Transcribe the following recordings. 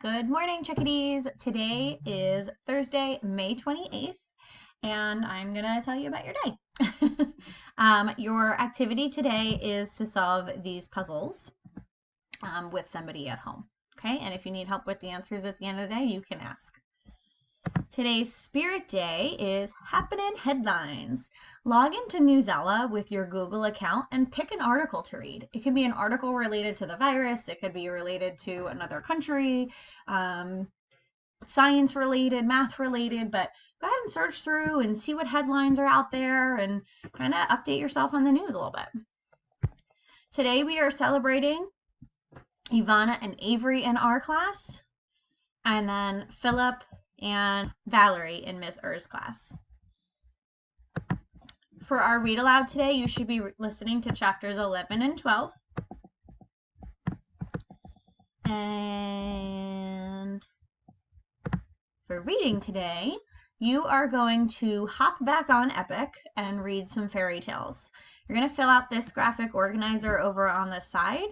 Good morning, chickadees. Today is Thursday, May 28th, and I'm going to tell you about your day. Your activity today is to solve these puzzles with somebody at home. Okay, and if you need help with the answers at the end of the day, you can ask. Today's spirit day is Happening Headlines. Log into Newsela with your Google account and pick an article to read. It can be an article related to the virus. It could be related to another country, science related, math related, but go ahead and search through and see what headlines are out there and kind of update yourself on the news a little bit. Today we are celebrating Ivana and Avery in our class, and then Philip and Valerie in Ms. Er's class. For our read aloud today, you should be listening to chapters 11 and 12. And for reading today, you are going to hop back on Epic and read some fairy tales. You're going to fill out this graphic organizer over on the side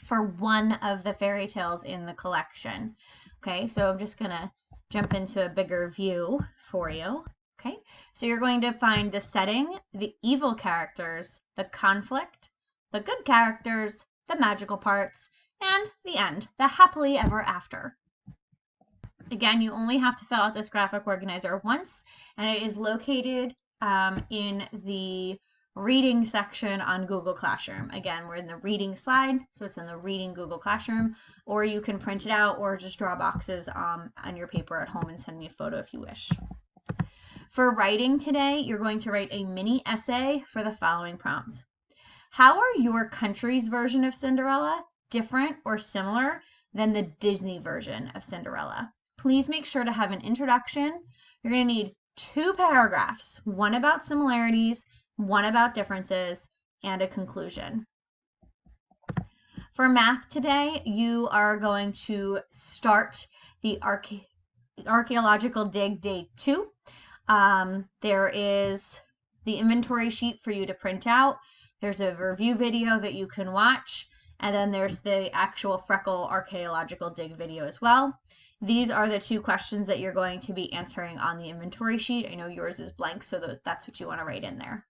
for one of the fairy tales in the collection. Okay, so I'm just going to jump into a bigger view for you. Okay, so you're going to find the setting, the evil characters, the conflict, the good characters, the magical parts, and the end, the happily ever after. Again, you only have to fill out this graphic organizer once, and it is located in the reading section on Google Classroom. Again, we're in the reading slide, so it's in the reading Google Classroom, or you can print it out or just draw boxes on your paper at home and send me a photo if you wish. For writing today, you're going to write a mini essay for the following prompt. How are your country's version of Cinderella different or similar than the Disney version of Cinderella? Please make sure to have an introduction. You're going to need 2 paragraphs, one about similarities, one about differences, and a conclusion. For math today, you are going to start the archaeological dig day 2. There is the inventory sheet for you to print out. There's a review video that you can watch, and then there's the actual Freckle archaeological dig video as well. These are the 2 questions that you're going to be answering on the inventory sheet. I know yours is blank, so that's what you want to write in there.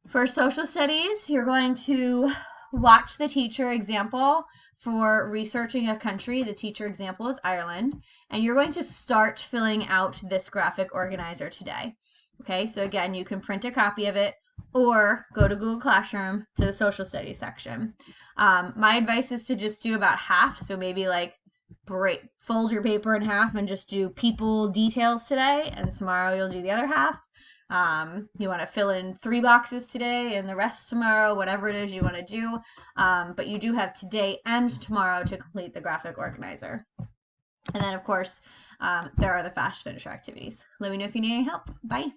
For social studies, you're going to watch the teacher example for researching a country. The teacher example is Ireland, and you're going to start filling out this graphic organizer today. Okay, so again, you can print a copy of it or go to Google Classroom to the social studies section. My advice is to just do about half, so maybe like fold your paper in half and just do people details today, and tomorrow you'll do the other half. You want to fill in 3 boxes today and the rest tomorrow, whatever it is you want to do. But you do have today and tomorrow to complete the graphic organizer. And then, of course, there are the fast finisher activities. Let me know if you need any help. Bye.